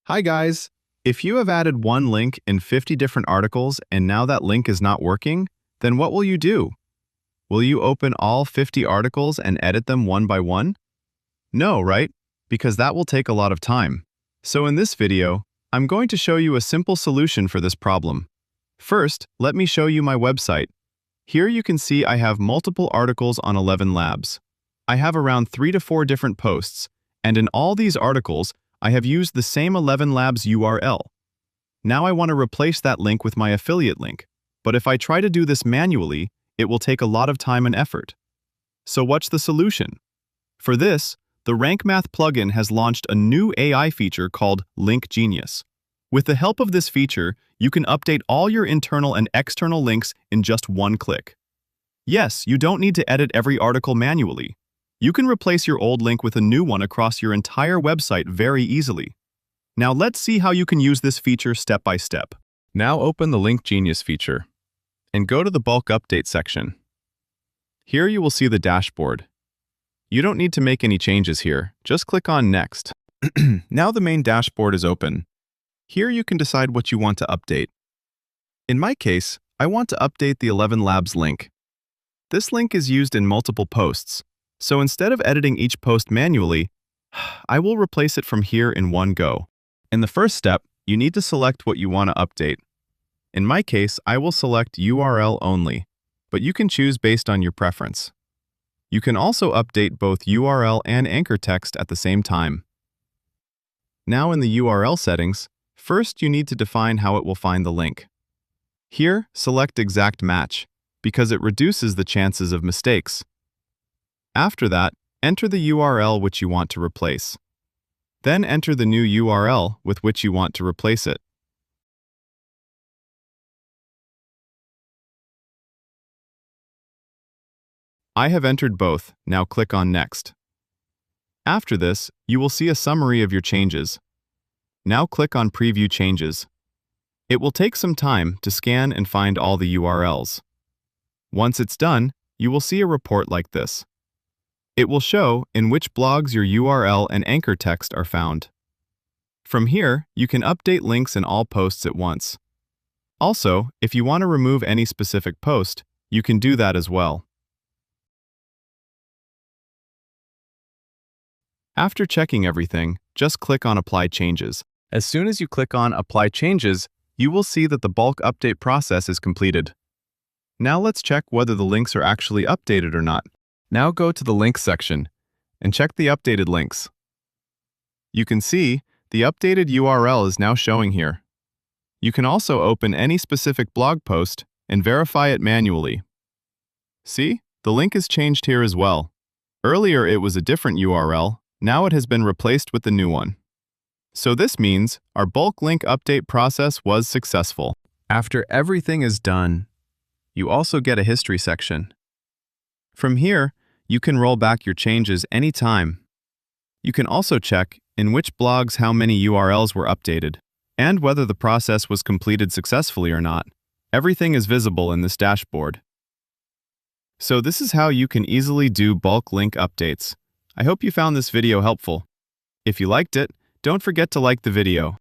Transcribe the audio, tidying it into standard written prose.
Hi guys! If you have added one link in 50 different articles and now that link is not working, then what will you do? Will you open all 50 articles and edit them one by one? No, right? Because that will take a lot of time. So in this video, I'm going to show you a simple solution for this problem. First, let me show you my website. Here you can see I have multiple articles on 11 Labs. I have around 3 to 4 different posts, and in all these articles, I have used the same 11 Labs URL. Now I want to replace that link with my affiliate link, but if I try to do this manually, it will take a lot of time and effort. So what's the solution? For this, the Rank Math plugin has launched a new AI feature called Link Genius. With the help of this feature, you can update all your internal and external links in just one click. Yes, you don't need to edit every article manually. You can replace your old link with a new one across your entire website very easily. Now let's see how you can use this feature step by step. Now open the Link Genius feature and go to the bulk update section. Here you will see the dashboard. You don't need to make any changes here, just click on Next. Now the main dashboard is open. Here you can decide what you want to update. In my case, I want to update the 11 Labs link. This link is used in multiple posts. So instead of editing each post manually, I will replace it from here in one go. In the first step, you need to select what you want to update. In my case, I will select URL only, but you can choose based on your preference. You can also update both URL and anchor text at the same time. Now in the URL settings, first you need to define how it will find the link. Here, select Exact Match, because it reduces the chances of mistakes. After that, enter the URL which you want to replace. Then enter the new URL with which you want to replace it. I have entered both, now click on Next. After this, you will see a summary of your changes. Now click on Preview Changes. It will take some time to scan and find all the URLs. Once it's done, you will see a report like this. It will show in which blogs your URL and anchor text are found. From here, you can update links in all posts at once. Also, if you want to remove any specific post, you can do that as well. After checking everything, just click on Apply Changes. As soon as you click on Apply Changes, you will see that the bulk update process is completed. Now let's check whether the links are actually updated or not. Now go to the Links section and check the updated links. You can see the updated URL is now showing here. You can also open any specific blog post and verify it manually. See, the link is changed here as well. Earlier it was a different URL, now it has been replaced with the new one. So this means our bulk link update process was successful. After everything is done, you also get a history section. From here, you can roll back your changes anytime. You can also check in which blogs how many URLs were updated, and whether the process was completed successfully or not. Everything is visible in this dashboard. So this is how you can easily do bulk link updates. I hope you found this video helpful. If you liked it, don't forget to like the video.